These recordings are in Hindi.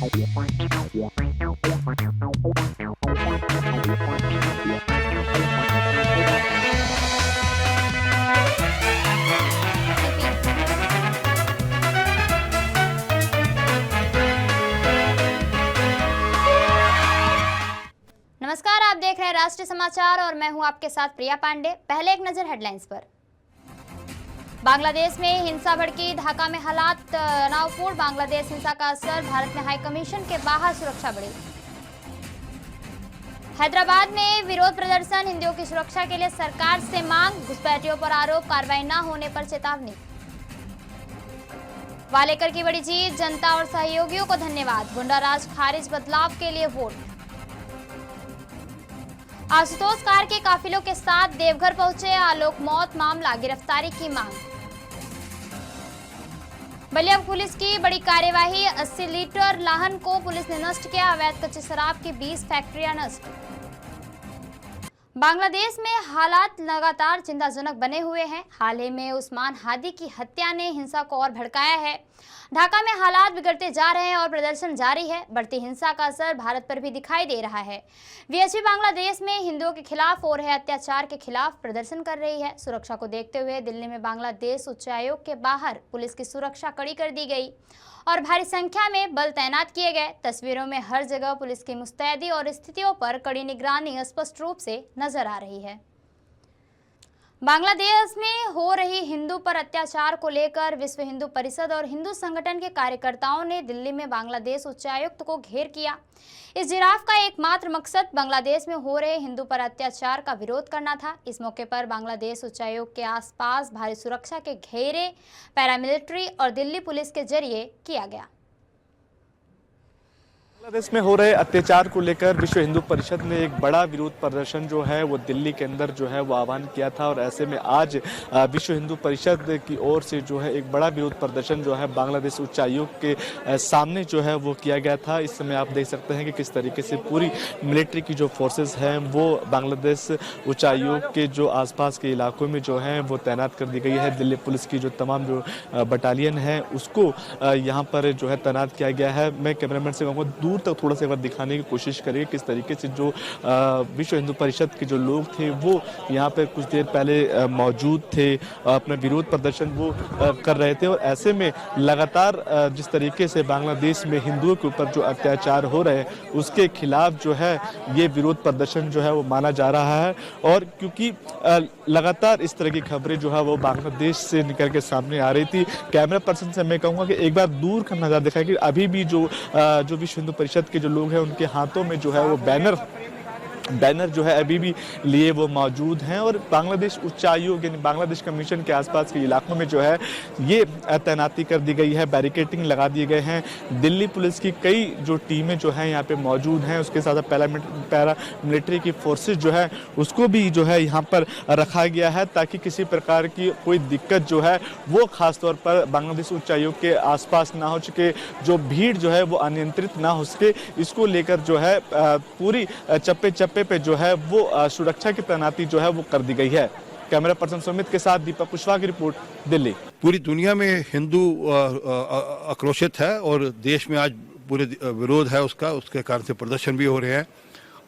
नमस्कार, आप देख रहे हैं राष्ट्रीय समाचार और मैं हूं आपके साथ प्रिया पांडे। पहले एक नजर हेडलाइंस पर। बांग्लादेश में हिंसा भड़की, ढाका में हालात तनावपूर्ण, बांग्लादेश हिंसा का असर, भारत में हाई कमीशन के बाहर सुरक्षा बढ़ी। हैदराबाद में विरोध प्रदर्शन, हिंदुओं की सुरक्षा के लिए सरकार से मांग, घुसपैठियों पर आरोप, कार्रवाई न होने पर चेतावनी। वालेकर की बड़ी जीत, जनता और सहयोगियों को धन्यवाद, गुंडाराज खारिज, बदलाव के लिए वोट। आशुतोष कार के काफिलों के साथ देवघर पहुंचे, आलोक मौत मामला, गिरफ्तारी की मांग। बलिया पुलिस की बड़ी कार्यवाही, 80 लीटर लाहन को पुलिस ने नष्ट किया, अवैध कच्ची शराब की 20 फैक्ट्रियां नष्ट। बांग्लादेश में हालात लगातार चिंताजनक बने हुए हैं। हाल ही में उस्मान हादी की हत्या ने हिंसा को और भड़काया है। ढाका में हालात बिगड़ते जा रहे हैं और प्रदर्शन जारी है। बढ़ती हिंसा का असर भारत पर भी दिखाई दे रहा है। वीएचपी बांग्लादेश में हिंदुओं के खिलाफ हो रहे अत्याचार के खिलाफ प्रदर्शन कर रही है। सुरक्षा को देखते हुए दिल्ली में बांग्लादेश उच्चायोग के बाहर पुलिस की सुरक्षा कड़ी कर दी गई और भारी संख्या में बल तैनात किए गए। तस्वीरों में हर जगह पुलिस की मुस्तैदी और स्थितियों पर कड़ी निगरानी स्पष्ट रूप से नजर आ रही है। बांग्लादेश में हो रही हिंदू पर अत्याचार को लेकर विश्व हिंदू परिषद और हिंदू संगठन के कार्यकर्ताओं ने दिल्ली में बांग्लादेश उच्चायुक्त को घेर किया। इस जिराफ का एकमात्र मकसद बांग्लादेश में हो रहे हिंदू पर अत्याचार का विरोध करना था। इस मौके पर बांग्लादेश उच्चायोग के आसपास भारी सुरक्षा के घेरे पैरामिलिट्री और दिल्ली पुलिस के जरिए किया गया। बांग्लादेश में हो रहे अत्याचार को लेकर विश्व हिंदू परिषद ने एक बड़ा विरोध प्रदर्शन जो है वो दिल्ली के अंदर जो है वो आह्वान किया था और ऐसे में आज विश्व हिंदू परिषद की ओर से जो है एक बड़ा विरोध प्रदर्शन जो है बांग्लादेश उच्चायोग के सामने जो है वो किया गया था। इस समय आप देख सकते हैं कि किस तरीके से पूरी मिलिट्री की जो फोर्सेस हैं वो बांग्लादेश उच्चायोग के जो आसपास के इलाकों में जो है वो तैनात कर दी गई है। दिल्ली पुलिस की जो तमाम जो बटालियन है उसको यहाँ पर जो है तैनात किया गया है। मैं कैमरामैन से कहूँगा दूर तक थोड़ा सा दिखाने की कोशिश करेंगे किस तरीके से जो विश्व हिंदू परिषद के जो लोग थे वो यहाँ पे कुछ देर पहले मौजूद थे, अपना विरोध प्रदर्शन वो कर रहे थे। और ऐसे में लगातार जिस तरीके से बांग्लादेश में हिंदुओं के ऊपर जो अत्याचार हो रहे हैं उसके खिलाफ जो है ये विरोध प्रदर्शन जो है वो माना जा रहा है। और क्योंकि लगातार इस तरह की खबरें जो है वो बांग्लादेश से निकल के सामने आ रही थी, कैमरा पर्सन से मैं कहूँगा कि एक बार दूर का नज़ारा दिखाया कि अभी भी जो विश्व हिंदू परिषद के जो लोग हैं उनके हाथों में जो है वो बैनर जो है अभी भी लिए वो मौजूद हैं। और बांग्लादेश उच्चायोग यानी बांग्लादेश कमीशन के आसपास के इलाकों में जो है ये तैनाती कर दी गई है, बैरिकेडिंग लगा दिए गए हैं। दिल्ली पुलिस की कई जो टीमें जो है यहाँ पे मौजूद हैं, उसके साथ पैरा मिलिट्री की फोर्सेस जो है उसको भी जो है यहाँ पर रखा गया है ताकि किसी प्रकार की कोई दिक्कत जो है वो खासतौर पर बांग्लादेश उच्चायोग के आसपास ना हो सके, जो भीड़ जो है वो अनियंत्रित ना हो सके। इसको लेकर जो है पूरी चप्पे चप्पे पे जो है वो सुरक्षा की तैनाती जो है वो कर दी गई है। कैमरा पर्सन सुमित के साथ दीपक कुशवाहा की रिपोर्ट, दिल्ली। पूरी दुनिया में हिंदू आक्रोशित है और देश में आज पूरे विरोध है उसके कारण से प्रदर्शन भी हो रहे हैं।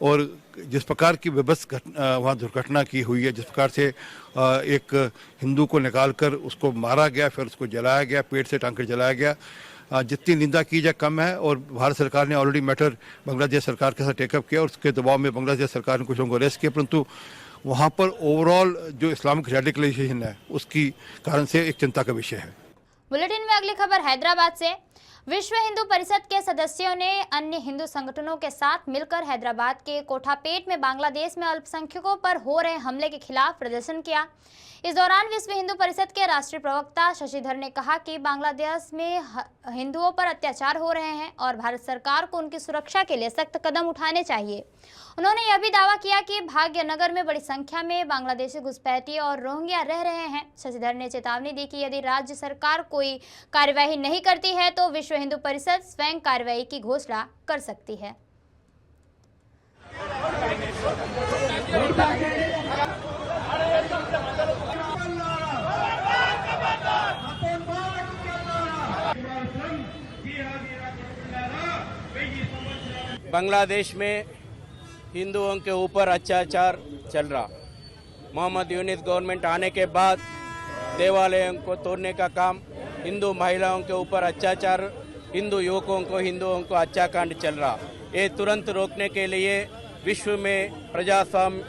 और जिस प्रकार की विभत्स वहाँ दुर्घटना की हुई है, जिस प्रकार से एक हिंदू को निकालकर उसको मारा गया, फिर उसको जलाया गया, पेट से टांग कर जलाया गया, जितनी निंदा की जाए कम है। और भारत सरकार ने ऑलरेडी मैटर बांग्लादेश सरकार के साथ टेकअप किया और उसके दबाव में बांग्लादेश सरकार ने कुछ लोगों को अरेस्ट किया, परंतु वहाँ पर ओवरऑल जो इस्लामिक रेडिकलाइजेशन है उसकी कारण से एक चिंता का विषय है। बुलेटिन में अगली खबर हैदराबाद से। विश्व हिंदू परिषद के सदस्यों ने अन्य हिंदू संगठनों के साथ मिलकर हैदराबाद के कोठापेट में बांग्लादेश में अल्पसंख्यकों पर हो रहे हमले के खिलाफ प्रदर्शन किया। इस दौरान विश्व हिंदू परिषद के राष्ट्रीय प्रवक्ता शशिधर ने कहा कि बांग्लादेश में हिंदुओं पर अत्याचार हो रहे हैं और भारत सरकार को उनकी सुरक्षा के लिए सख्त कदम उठाने चाहिए। उन्होंने यह भी दावा किया कि भाग्यनगर में बड़ी संख्या में बांग्लादेशी घुसपैठी और रोहिंग्या रह रहे हैं। शशिधर ने चेतावनी दी कि यदि राज्य सरकार कोई कार्यवाही नहीं करती है तो विश्व हिंदू परिषद स्वयं कार्रवाई की घोषणा कर सकती है। बांग्लादेश में हिंदुओं के ऊपर अत्याचार चल रहा। मोहम्मद यूनिस गवर्नमेंट आने के बाद देवालयों को तोड़ने का काम, हिंदू महिलाओं के ऊपर अत्याचार, हिंदू युवकों को, हिंदुओं को हत्याकांड चल रहा। ये तुरंत रोकने के लिए विश्व में प्रजास्वाम्य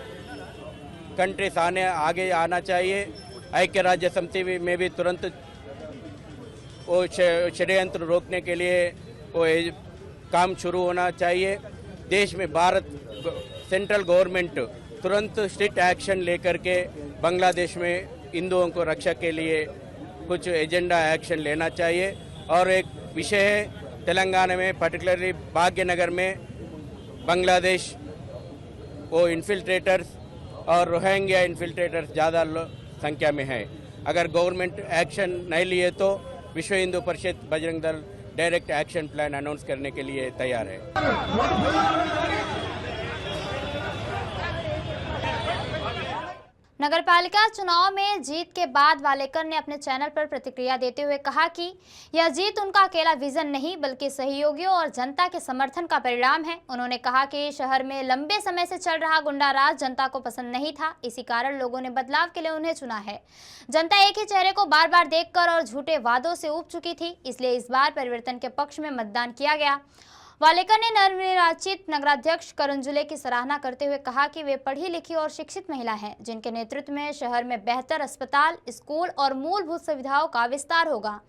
कंट्रीज आगे आना चाहिए। ऐक्य राज्य समिति में भी तुरंत वो षड्यंत्र रोकने के लिए वो काम शुरू होना चाहिए। देश में भारत सेंट्रल गवर्नमेंट तुरंत स्ट्रिक्ट एक्शन लेकर के बांग्लादेश में हिंदुओं को रक्षा के लिए कुछ एजेंडा एक्शन लेना चाहिए। और एक विषय है तेलंगाना में, पर्टिकुलरली भाग्यनगर में बांग्लादेश वो इन्फिल्ट्रेटर्स और रोहिंग्या इन्फिल्ट्रेटर्स ज़्यादा संख्या में है। अगर गवर्नमेंट एक्शन नहीं लिए तो विश्व Hindu Parishad Bajrang Dal direct action plan announce करने के लिए तैयार है। नगरपालिका चुनाव में जीत के बाद वालेकर ने अपने चैनल पर प्रतिक्रिया देते हुए कहा कि यह जीत उनका अकेला विजन नहीं बल्कि सहयोगियों और जनता के समर्थन का परिणाम है। उन्होंने कहा कि शहर में लंबे समय से चल रहा गुंडाराज जनता को पसंद नहीं था, इसी कारण लोगों ने बदलाव के लिए उन्हें चुना है। जनता एक ही चेहरे को बार बार देखकर और झूठे वादों से ऊब चुकी थी, इसलिए इस बार परिवर्तन के पक्ष में मतदान किया गया। वालेकर ने नवनिर्वाचित नगराध्यक्ष करुण जुले की सराहना करते हुए कहा कि वे पढ़ी लिखी और शिक्षित महिला हैं, जिनके नेतृत्व में शहर में बेहतर अस्पताल, स्कूल और मूलभूत सुविधाओं का विस्तार होगा।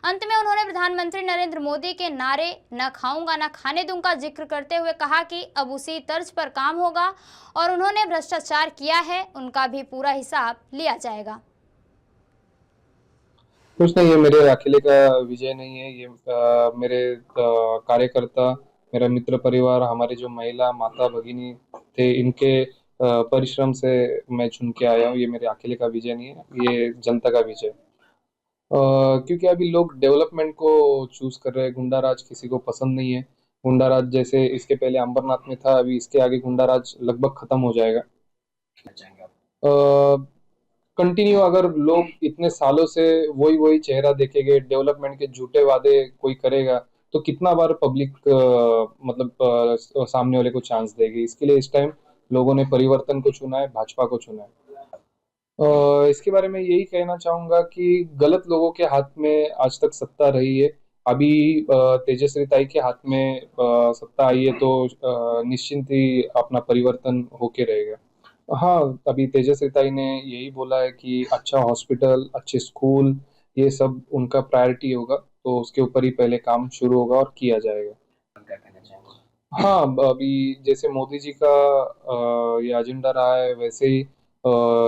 अंत में उन्होंने प्रधानमंत्री नरेंद्र मोदी के नारे न खाऊंगा न खाने दूंगा जिक्र करते हुए कहा कि अब उसी तर्ज पर काम होगा और उन्होंने भ्रष्टाचार किया है, उनका भी पूरा हिसाब लिया जाएगा। कुछ नहीं, ये मेरे अकेले का विजय नहीं है। ये मेरे कार्यकर्ता, मेरा मित्र परिवार, हमारे जो महिला माता भगिनी थे, इनके परिश्रम से मैं चुन के आया हूँ। ये मेरे अकेले का विजय नहीं है, ये जनता का विजय। क्योंकि अभी लोग डेवलपमेंट को चूज कर रहे हैं, गुंडाराज किसी को पसंद नहीं है। गुंडाराज जैसे इसके पहले अंबरनाथ में था, अभी इसके आगे गुंडाराज लगभग खत्म हो जाएगा। कंटिन्यू अगर लोग इतने सालों से वही चेहरा देखेंगे, डेवलपमेंट के झूठे वादे कोई करेगा तो कितना बार पब्लिक सामने वाले को चांस देगी। इसके लिए इस टाइम लोगों ने परिवर्तन को चुना है, भाजपा को चुना है। इसके बारे में यही कहना चाहूंगा कि गलत लोगों के हाथ में आज तक सत्ता रही है, अभी तेजस्वी ताई के हाथ में सत्ता आई है तो निश्चिंत ही अपना परिवर्तन होके रहेगा। हाँ, अभी तेजस्वी ताई ने यही बोला है कि अच्छा हॉस्पिटल, अच्छे स्कूल, ये सब उनका प्रायोरिटी होगा, तो उसके ऊपर ही पहले काम शुरू होगा और किया जाएगा। हाँ, अभी जैसे मोदी जी का ये एजेंडा रहा है, वैसे ही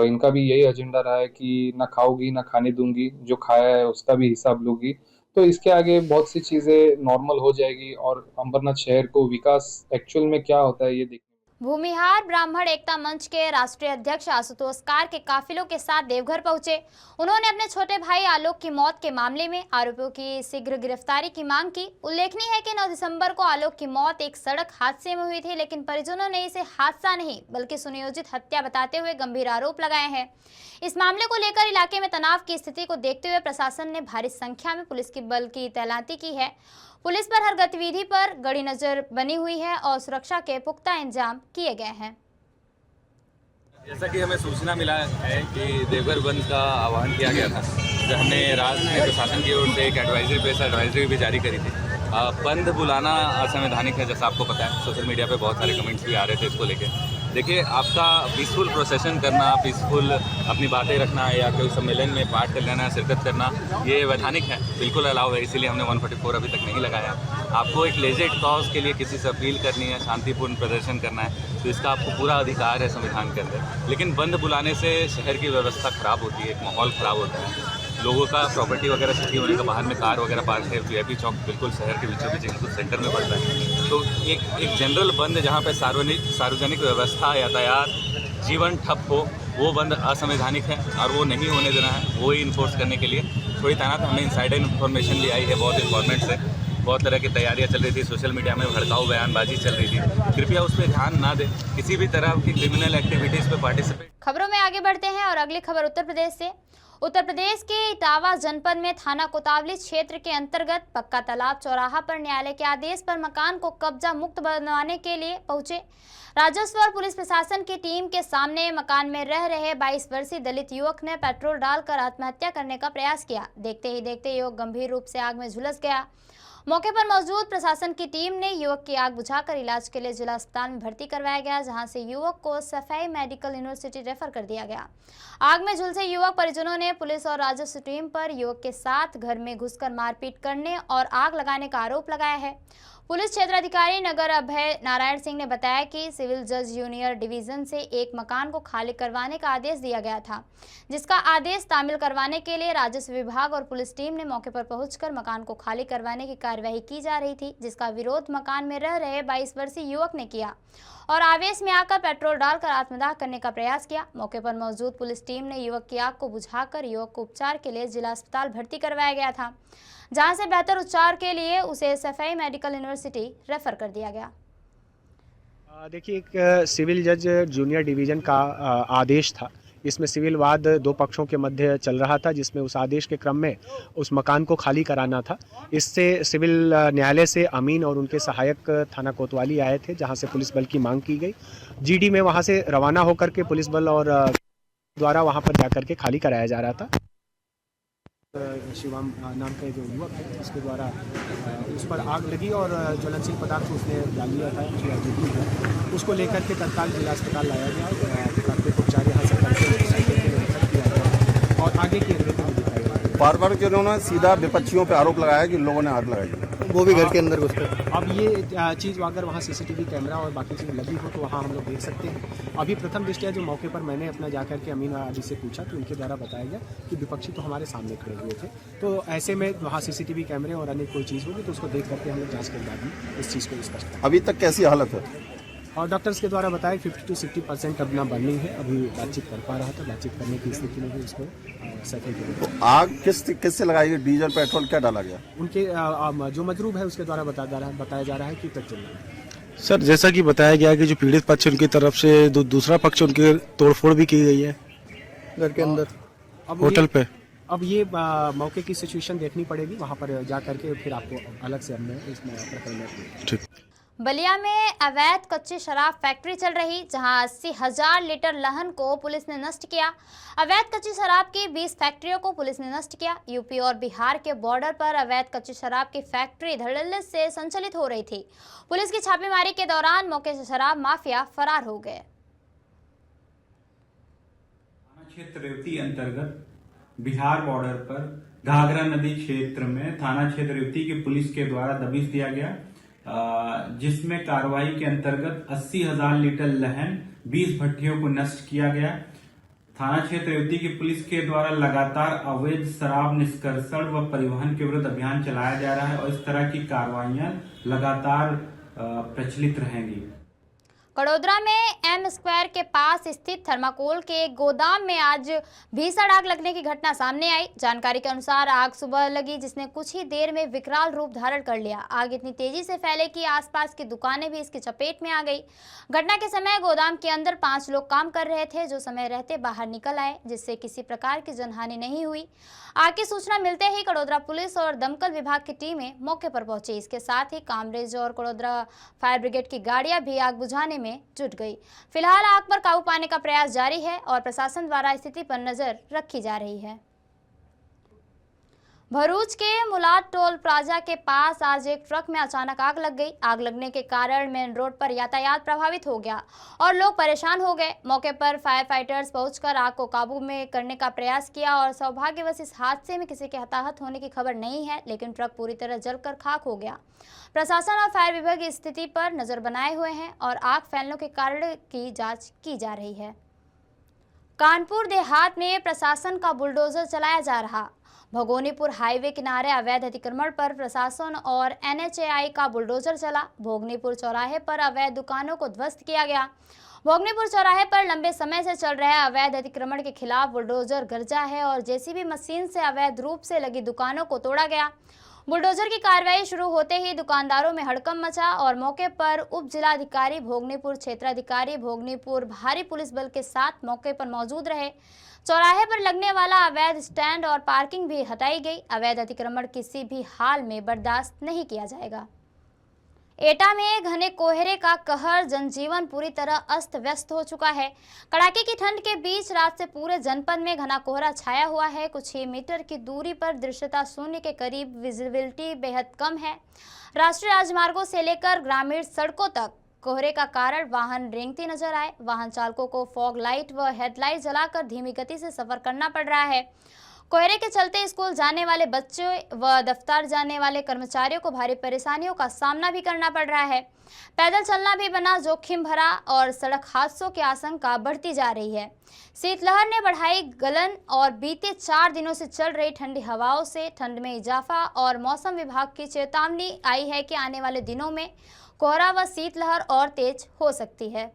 इनका भी यही एजेंडा रहा है कि ना खाओगी ना खाने दूंगी, जो खाया है उसका भी हिसाब लूंगी। तो इसके आगे बहुत सी चीजें नॉर्मल हो जाएगी और अंबरनाथ शहर को विकास एक्चुअल में क्या होता है ये देखने। भूमिहार ब्राह्मण एकता मंच के राष्ट्रीय अध्यक्ष आशुतोष कार के काफिलों के साथ देवघर पहुंचे। उन्होंने अपने छोटे भाई आलोक की मौत के मामले में आरोपियों की शीघ्र गिरफ्तारी की मांग की। उल्लेखनीय है कि 9 दिसंबर को आलोक की मौत एक सड़क हादसे में हुई थी, लेकिन परिजनों ने इसे हादसा नहीं बल्कि सुनियोजित हत्या बताते हुए गंभीर आरोप लगाए हैं। इस मामले को लेकर इलाके में तनाव की स्थिति को देखते हुए प्रशासन ने भारी संख्या में पुलिस की बल की तैनाती की है। पुलिस पर हर गतिविधि पर कड़ी नजर बनी हुई है और सुरक्षा के पुख्ता इंतजाम किए गए हैं। जैसा कि हमें सूचना मिला है कि देवघर बंद का आह्वान किया गया था, जो हमने रात में प्रशासन की ओर से एक एडवाइजरी भी जारी करी थी। बंद बुलाना असंवैधानिक है, जैसा आपको पता है। सोशल मीडिया पे बहुत सारे कमेंट्स भी आ रहे थे इसको लेके। देखिए, आपका पीसफुल प्रोसेशन करना, पीसफुल अपनी बातें रखना या कोई सम्मेलन में पार्ट कर लेना, शिरकत करना, ये वैधानिक है, बिल्कुल अलाउ है। इसीलिए हमने 144 अभी तक नहीं लगाया। आपको एक लेजिट कॉज के लिए किसी से अपील करनी है, शांतिपूर्ण प्रदर्शन करना है, तो इसका आपको पूरा अधिकार है संविधान के अंदर। लेकिन बंद बुलाने से शहर की व्यवस्था ख़राब होती है, एक माहौल ख़राब होता है, लोगों का प्रॉपर्टी वगैरह क्षति होने का, बाहर में कार वगैरह पार्क है, VIP चौक बिल्कुल शहर के बीचों बीच बिल्कुल सेंटर में पड़ता है। तो एक जनरल बंद जहाँ पे सार्वजनिक व्यवस्था, यातायात, जीवन ठप हो, वो बंद असंवैधानिक है और वो नहीं होने देना है। वो ही इन्फोर्स करने के लिए थोड़ी तैनात हमने इनसाइडर इन्फॉर्मेशन ली आई है, बहुत इन्फॉर्मेट से बहुत तरह की तैयारियां चल रही थी, सोशल मीडिया में भड़काऊ बयानबाजी चल रही थी। कृपया उस पर ध्यान ना दें, किसी भी तरह की क्रिमिनल एक्टिविटीज़ पे पार्टिसिपेट। खबरों में आगे बढ़ते हैं और अगली खबर उत्तर प्रदेश से। उत्तर प्रदेश के इटावा जनपद में थाना कोतवाली क्षेत्र के अंतर्गत पक्का तालाब चौराहा पर न्यायालय के आदेश पर मकान को कब्जा मुक्त बनवाने के लिए पहुंचे राजस्व और पुलिस प्रशासन की टीम के सामने मकान में रह रहे 22 वर्षीय दलित युवक ने पेट्रोल डालकर आत्महत्या करने का प्रयास किया। देखते ही देखते युवक गंभीर रूप से आग में झुलस गया। मौके पर मौजूद प्रशासन की टीम ने युवक की आग बुझाकर इलाज के लिए जिला अस्पताल में भर्ती करवाया गया, जहां से युवक को सफाई मेडिकल यूनिवर्सिटी रेफर कर दिया गया। आग में झुलसे युवक परिजनों ने पुलिस और राजस्व टीम पर युवक के साथ घर में घुसकर मारपीट करने और आग लगाने का आरोप लगाया है। पुलिस क्षेत्राधिकारी नगर अभय नारायण सिंह ने बताया कि सिविल जज जूनियर डिवीजन से एक मकान को खाली करवाने का आदेश दिया गया था, जिसका आदेश तामील करवाने के लिए राजस्व विभाग और पुलिस टीम ने मौके पर पहुंचकर मकान को खाली करवाने की कार्यवाही की जा रही थी, जिसका विरोध मकान में रह रहे 22 वर्षीय युवक ने किया और आवेश में आकर पेट्रोल डालकर आत्मदाह करने का प्रयास किया। मौके पर मौजूद पुलिस टीम ने युवक की आग को बुझाकर युवक को उपचार के लिए जिला अस्पताल भर्ती करवाया गया था, जहां से बेहतर उपचार के लिए उसे सफाई मेडिकल यूनिवर्सिटी रेफर कर दिया गया। देखिए, एक सिविल जज जूनियर डिवीज़न का आदेश था। इसमें सिविल वाद दो पक्षों के मध्य चल रहा था, जिसमें उस आदेश के क्रम में उस मकान को खाली कराना था। इससे सिविल न्यायालय से अमीन और उनके सहायक थाना कोतवाली आए थे, जहां से पुलिस बल की मांग की गई। जीडी में वहां से रवाना होकर के पुलिस बल और द्वारा वहां पर जाकर के खाली कराया जा रहा था। शिवम नाम का जो युवक है, उसके द्वारा उस पर आग लगी और ज्वलनशील पदार्थ उसने डाल लिया था, उसको लेकर के तत्काल जिला अस्पताल लाया गया और प्राथमिक उपचार यहाँ से और आगे की बार बार के उन्होंने सीधा विपक्षियों पर आरोप लगाया कि लोगों ने आग लगाई, वो भी घर के अंदर घुसकर। अब ये चीज़ अगर वहाँ सीसीटीवी कैमरा और बाकी चीज़ लगी हो तो वहाँ हम लोग देख सकते हैं। अभी प्रथम दृष्टया जो मौके पर मैंने अपना जाकर के अमीन आदि से पूछा तो उनके द्वारा बताया गया कि विपक्षी तो हमारे सामने खड़े हुए थे, तो ऐसे में वहाँ सीसीटीवी कैमरे और अन्य कोई चीज़ होगी तो उसको देख करके हम लोग जाँच के बाद में इस चीज़ को स्पष्ट। अभी तक कैसी हालत है? और डॉक्टर्स के द्वारा बताया 50 से 60% अपना बर्निंग है। अभी बातचीत कर पा रहा था, बातचीत करने की स्थिति में भी उसको सफाई की। आग किससे लगाई? डीजल पेट्रोल क्या डाला गया? उनके जो मजरूब है उसके द्वारा बताया जा रहा है कि पेट्रोल। सर, जैसा कि बताया गया कि जो पीड़ित पक्ष उनकी तरफ से दूसरा पक्ष उनके तोड़फोड़ भी की गई है घर के अंदर, होटल पे। अब ये मौके की सिचुएशन देखनी पड़ेगी, वहाँ पर जा करके फिर आपको अलग से हमने इसमें प्रकरण। ठीक। बलिया में अवैध कच्ची शराब फैक्ट्री चल रही, जहां 80,000 लीटर लहन को पुलिस ने नष्ट किया। अवैध कच्ची शराब की 20 फैक्ट्रियों को पुलिस ने नष्ट किया। यूपी और बिहार के बॉर्डर पर अवैध कच्ची शराब की फैक्ट्री धड़ल्ले से संचालित हो रही थी। पुलिस की छापेमारी के दौरान मौके से शराब माफिया फरार हो गए। थाना क्षेत्र रेवती अंतर्गत बिहार बॉर्डर पर घाघरा नदी क्षेत्र में थाना क्षेत्र रेवती की पुलिस के द्वारा दबिश दिया गया, जिसमें कार्रवाई के अंतर्गत 80,000 लीटर लहन 20 भट्टियों को नष्ट किया गया। थाना क्षेत्र रेवती की पुलिस के द्वारा लगातार अवैध शराब निष्कर्षण व परिवहन के विरुद्ध अभियान चलाया जा रहा है और इस तरह की कार्रवाइयां लगातार प्रचलित रहेंगी। कड़ोदरा में एम स्क्वायर के पास स्थित थर्माकोल के एक गोदाम में आज भीषण आग लगने की घटना सामने आई। जानकारी के अनुसार आग सुबह लगी, जिसने कुछ ही देर में विकराल रूप धारण कर लिया। आग इतनी तेजी से फैले कि आसपास की दुकानें भी इसकी चपेट में आ गई। घटना के समय गोदाम के अंदर 5 लोग काम कर रहे थे, जो समय रहते बाहर निकल आए, जिससे किसी प्रकार की जनहानि नहीं हुई। आग की सूचना मिलते ही कड़ोदरा पुलिस और दमकल विभाग की टीमें मौके पर पहुंची। इसके साथ ही कामरेज और कड़ोदरा फायर ब्रिगेड की गाड़ियां भी आग बुझाने में जुट गई। फिलहाल आग पर काबू पाने का प्रयास जारी है और प्रशासन द्वारा स्थिति पर नजर रखी जा रही है। भरूच के मुलाद टोल प्लाजा के पास आज एक ट्रक में अचानक आग लग गई। आग लगने के कारण मेन रोड पर यातायात प्रभावित हो गया और लोग परेशान हो गए। मौके पर फायर फाइटर्स पहुंचकर आग को काबू में करने का प्रयास किया और सौभाग्यवश इस हादसे में किसी के हताहत होने की खबर नहीं है, लेकिन ट्रक पूरी तरह जलकर खाक हो गया। प्रशासन और फायर विभाग इस स्थिति पर नजर बनाए हुए हैं और आग फैलने के कारण की जाँच की जा रही है। कानपुर देहात में प्रशासन का बुलडोजर चलाया जा रहा। भोगनीपुर हाईवे किनारे अवैध अतिक्रमण पर प्रशासन और NHAI का बुलडोजर चला। भोगनीपुर चौराहे पर अवैध दुकानों को ध्वस्त किया गया। भोगनीपुर चौराहे पर लंबे समय से चल रहे अवैध अतिक्रमण के खिलाफ बुलडोजर गरजा है और JCB मशीन से अवैध रूप से लगी दुकानों को तोड़ा गया। बुलडोजर की कार्रवाई शुरू होते ही दुकानदारों में हड़कंप मचा और मौके पर उप जिलाधिकारी भोगनीपुर, क्षेत्राधिकारी भोगनीपुर भारी पुलिस बल के साथ मौके पर मौजूद रहे। चौराहे पर लगने वाला अवैध स्टैंड और पार्किंग भी हटाई गई। अवैध अतिक्रमण किसी भी हाल में बर्दाश्त नहीं किया जाएगा। एटा में घने कोहरे का कहर, जनजीवन पूरी तरह अस्त व्यस्त हो चुका है। कड़ाके की ठंड के बीच रात से पूरे जनपद में घना कोहरा छाया हुआ है। कुछ ही मीटर की दूरी पर दृश्यता शून्य के करीब, विजिबिलिटी बेहद कम है। राष्ट्रीय राजमार्गों से लेकर ग्रामीण सड़कों तक कोहरे का कारण वाहन रेंगते नजर आए। वाहन चालकों को फॉग लाइट व हेडलाइट जलाकर धीमी गति से सफर करना पड़ रहा है। कोहरे के चलते स्कूल जाने वाले बच्चों व दफ्तर जाने वाले कर्मचारियों को भारी परेशानियों का सामना भी करना पड़ रहा है। पैदल चलना भी बना जोखिम भरा और सड़क हादसों की आशंका बढ़ती जा रही है। शीतलहर ने बढ़ाई गलन और बीते 4 दिनों से चल रही ठंडी हवाओं से ठंड में इजाफा और मौसम विभाग की चेतावनी आई है कि आने वाले दिनों में कोहरा व शीतलहर और तेज हो सकती है।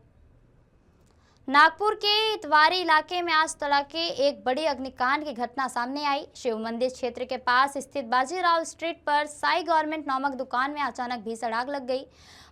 नागपुर के इतवारी इलाके में आज तड़के एक बड़ी अग्निकांड की घटना सामने आई। शिव मंदिर क्षेत्र के पास स्थित बाजीराव स्ट्रीट पर साई गारमेंट नामक दुकान में अचानक भीषण आग लग गई।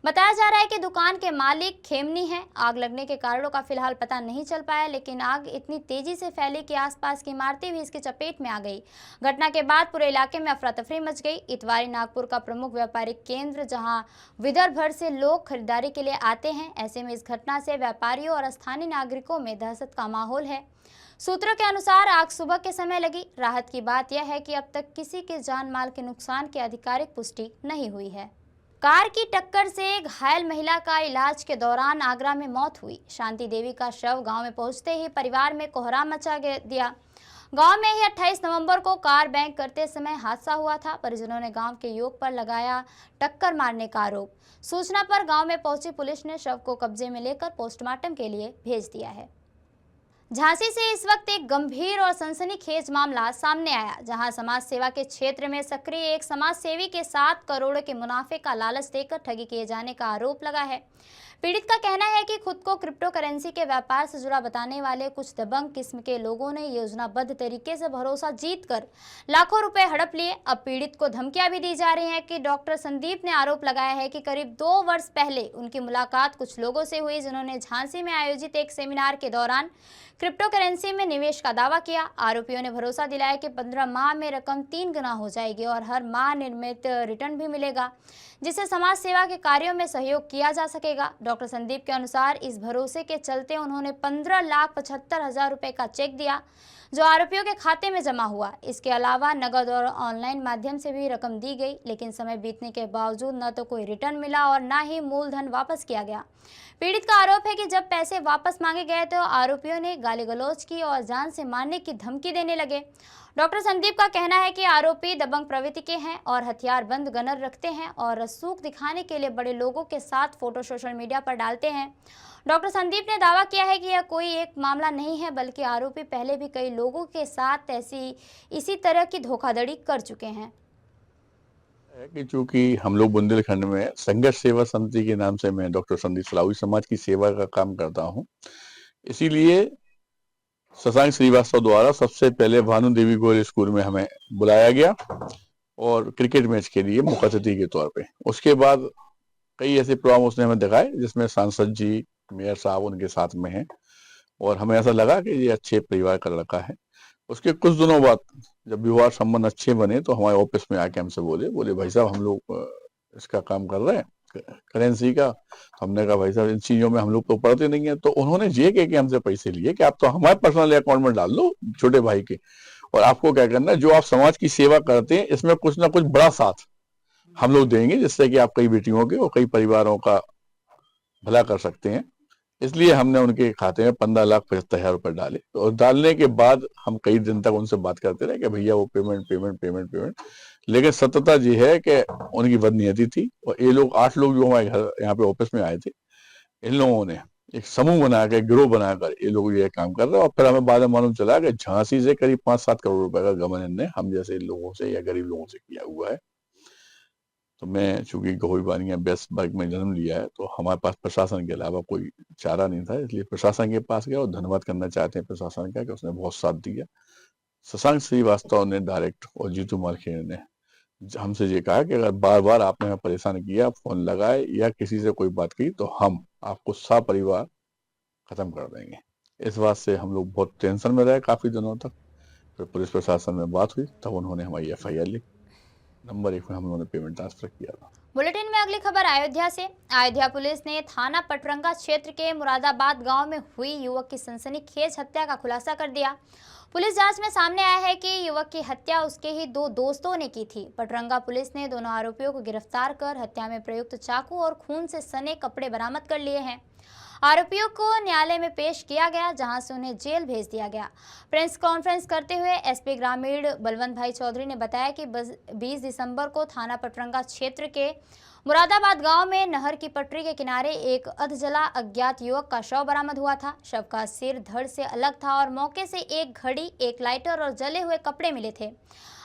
बताया जा रहा है कि दुकान के मालिक खेमनी हैं। आग लगने के कारणों का फिलहाल पता नहीं चल पाया, लेकिन आग इतनी तेजी से फैली कि आसपास की इमारतें भी इसकी चपेट में आ गई। घटना के बाद पूरे इलाके में अफरा तफरी मच गई। इतवारी नागपुर का प्रमुख व्यापारिक केंद्र, जहां विदर्भ भर से लोग खरीदारी के लिए आते हैं। ऐसे में इस घटना से व्यापारियों और स्थानीय नागरिकों में दहशत का माहौल है। सूत्रों के अनुसार आग सुबह के समय लगी। राहत की बात यह है कि अब तक किसी के जान माल के नुकसान की आधिकारिक पुष्टि नहीं हुई है। कार की टक्कर से घायल महिला का इलाज के दौरान आगरा में मौत हुई। शांति देवी का शव गांव में पहुंचते ही परिवार में कोहराम मचा दिया। गांव में ही 28 नवंबर को कार बैंक करते समय हादसा हुआ था। परिजनों ने गांव के युवक पर लगाया टक्कर मारने का आरोप। सूचना पर गांव में पहुंची पुलिस ने शव को कब्जे में लेकर पोस्टमार्टम के लिए भेज दिया है। झांसी से इस वक्त एक गंभीर और सनसनीखेज मामला सामने आया, जहां समाज सेवा के क्षेत्र में सक्रिय एक समाज सेवी के 7 करोड़ के मुनाफे का लालच देकर ठगी किए जाने का आरोप लगा है। पीड़ित का कहना है कि खुद को क्रिप्टो करेंसी के व्यापार से जुड़ा बताने वाले कुछ दबंग किस्म के लोगों ने योजनाबद्ध तरीके से भरोसा जीतकर लाखों रुपए हड़प लिए। अब पीड़ित को धमकियां भी दी जा रही हैं कि डॉक्टर संदीप ने आरोप लगाया है कि करीब 2 वर्ष पहले उनकी मुलाकात कुछ लोगों से हुई, जिन्होंने झांसी में आयोजित एक सेमिनार के दौरान क्रिप्टो करेंसी में निवेश का दावा किया। आरोपियों ने भरोसा दिलाया कि 15 माह में रकम 3 गुना हो जाएगी और हर माह निर्मित रिटर्न भी मिलेगा, जिससे समाज सेवा के कार्यों में सहयोग किया जा सकेगा। डॉक्टर संदीप के अनुसार इस भरोसे के चलते उन्होंने 15,75,000 रुपए का चेक दिया, जो आरोपियों के खाते में जमा हुआ। इसके अलावा नगद और ऑनलाइन माध्यम से भी रकम दी गई, लेकिन समय बीतने के बावजूद न तो कोई रिटर्न मिला और न ही मूलधन वापस किया गया। पीड़ित का आरोप है कि जब पैसे वापस मांगे गए तो आरोपियों ने गाली गलौज की और जान से मारने की धमकी देने लगे। डॉक्टर संदीप का कहना है कि आरोपी दबंग प्रवृत्ति के हैं और हथियार बंद गनर रखते हैं और रसूख दिखाने के लिए बड़े लोगों के साथ फोटो सोशल मीडिया पर डालते हैं। डॉक्टर संदीप ने दावा किया है कि यह कोई एक मामला नहीं है, बल्कि आरोपी पहले भी कई लोगों के साथ इसी तरह की धोखाधड़ी कर चुके हैं। कि चूंकि हम लोग बुंदेलखंड में संघर्ष सेवा समिति के नाम से मैं डॉक्टर संदीप सलावी समाज की सेवा का काम करता हूं, इसीलिए शशांक श्रीवास्तव द्वारा सबसे पहले भानु देवी गोयल स्कूल में हमें बुलाया गया और क्रिकेट मैच के लिए मुख्यातिथि के तौर पे। उसके बाद कई ऐसे प्रोग्राम उसने हमें दिखाए जिसमें सांसद जी, मेयर साहब उनके साथ में हैं और हमें ऐसा लगा कि ये अच्छे परिवार का लड़का है। उसके कुछ दिनों बाद जब व्यवहार संबंध अच्छे बने तो हमारे ऑफिस में आके हमसे बोले भाई साहब हम लोग इसका काम कर रहे हैं करेंसी का। हमने कहा भाई साहब इन चीजों में हम लोग तो पढ़ते नहीं है। तो उन्होंने ये कह के हमसे पैसे लिए कि आप तो हमारे पर्सनल अकाउंट में डाल दो छोटे भाई के, और आपको क्या करना है, जो आप समाज की सेवा करते हैं इसमें कुछ ना कुछ बड़ा साथ हम लोग देंगे, जिससे कि आप कई बेटियों के और कई परिवारों का भला कर सकते हैं। इसलिए हमने उनके खाते में 15,75,000 रुपए डाले और डालने के बाद हम कई दिन तक उनसे बात करते रहे कि भैया वो पेमेंट। लेकिन सत्यता ये है कि उनकी बदनीयती थी और ये लोग 8 लोग जो हमारे घर यहाँ पे ऑफिस में आए थे, इन लोगों ने एक समूह बनाकर, गिरोह बनाकर ये लोग ये काम कर रहे हैं। और फिर हमें बाद में मालूम चला कि झांसी से करीब 5-7 करोड़ रुपए का गबन इनने हम जैसे लोगों से या गरीब लोगों से किया हुआ है। तो मैं चूंकि गहोई बानिया बेस्ट वर्ग में जन्म लिया है तो हमारे पास प्रशासन के अलावा कोई चारा नहीं था, इसलिए प्रशासन के पास गया और धन्यवाद करना चाहते हैं प्रशासन का कि उसने बहुत साथ दिया। शशांक श्रीवास्तव ने डायरेक्ट और जीतू मालखेड़े ने हमसे ये कहा कि अगर बार बार आपने हमें परेशान किया, फोन लगाए या किसी से कोई बात की तो हम आपको सपरिवार खत्म कर देंगे। इस बात से हम लोग बहुत टेंशन में रहे काफी दिनों तक। फिर पुलिस प्रशासन में बात हुई, तब उन्होंने हमारी FIR ली। नंबर 1 में हम लोगों ने पेमेंट ट्रांसफर किया था। बुलेटिन में अगली खबर अयोध्या से। अयोध्या पुलिस ने थाना पटरंगा क्षेत्र के मुरादाबाद गांव में हुई युवक की सनसनीखेज हत्या का खुलासा कर दिया। पुलिस जांच में सामने आया है कि युवक की हत्या उसके ही 2 दोस्तों ने की थी। पटरंगा पुलिस ने दोनों आरोपियों को गिरफ्तार कर हत्या में प्रयुक्त चाकू और खून से सने कपड़े बरामद कर लिए हैं। आरोपियों को न्यायालय में पेश किया गया, जहां से उन्हें जेल भेज दिया गया। प्रेस कॉन्फ्रेंस करते हुए SP ग्रामीण बलवंत भाई चौधरी ने बताया कि 20 दिसंबर को थाना पटरंगा क्षेत्र के मुरादाबाद गांव में नहर की पटरी के किनारे एक अधजला अज्ञात युवक का शव बरामद हुआ था। शव का सिर धड़ से अलग था और मौके से एक घड़ी, एक लाइटर और जले हुए कपड़े मिले थे।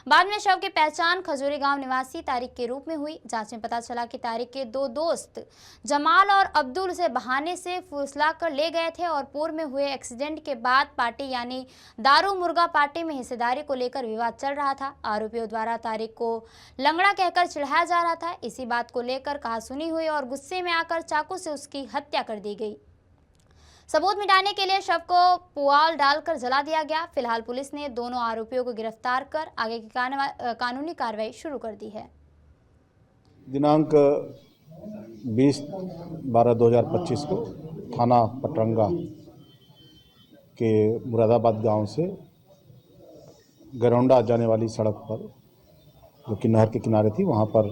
बाद में शव की पहचान खजूरी गांव निवासी तारिक के रूप में हुई। जांच में पता चला कि तारिक के 2 दोस्त जमाल और अब्दुल से बहाने से फुसला कर ले गए थे और पूर्व में हुए एक्सीडेंट के बाद पार्टी यानी दारू मुर्गा पार्टी में हिस्सेदारी को लेकर विवाद चल रहा था। आरोपियों द्वारा तारिक को लंगड़ा कहकर चिढ़ाया जा रहा था। इसी बात को लेकर कहासुनी हुई और गुस्से में आकर चाकू से उसकी हत्या कर दी गई। सबूत मिटाने के लिए शव को पुआल डालकर जला दिया गया। फिलहाल पुलिस ने दोनों आरोपियों को गिरफ्तार कर आगे की कानूनी कार्रवाई शुरू कर दी है। दिनांक 20/12/2025 को थाना पटरंगा के मुरादाबाद गांव से गरौंडा जाने वाली सड़क पर, जो कि नहर के किनारे थी, वहां पर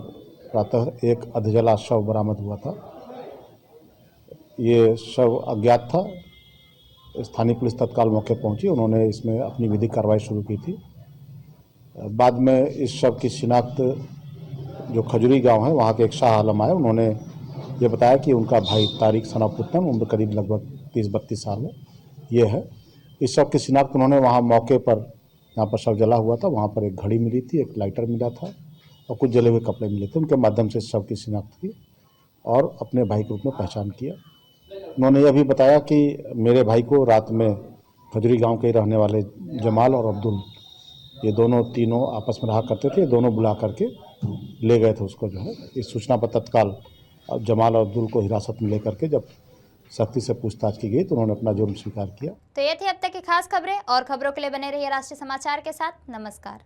प्रातः एक अधजला शव बरामद हुआ था। ये शव अज्ञात था। स्थानीय पुलिस तत्काल मौके पहुंची, उन्होंने इसमें अपनी विधिक कार्रवाई शुरू की थी। बाद में इस शव की शिनाख्त जो खजूरी गांव है वहां के एक शाह आलम आए, उन्होंने ये बताया कि उनका भाई तारिक सनापुत्तन, उम्र करीब लगभग 30-32 साल है, ये है। इस शव की शिनाख्त उन्होंने वहाँ मौके पर, जहाँ पर शव जला हुआ था, वहाँ पर एक घड़ी मिली थी, एक लाइटर मिला था और कुछ जले हुए कपड़े मिले थे। उनके माध्यम से शव की शिनाख्त की और अपने भाई के रूप में पहचान किया। उन्होंने यह भी बताया कि मेरे भाई को रात में खजूरी गांव के रहने वाले जमाल और अब्दुल, ये दोनों तीनों आपस में रहा करते थे, दोनों बुला करके ले गए थे उसको, जो है। इस सूचना पर तत्काल जमाल और अब्दुल को हिरासत में लेकर के जब सख्ती से पूछताछ की गई तो उन्होंने अपना जुर्म स्वीकार किया। तो ये थी अब तक की खास खबरें। और खबरों के लिए बने रहिए राष्ट्रीय समाचार के साथ। नमस्कार।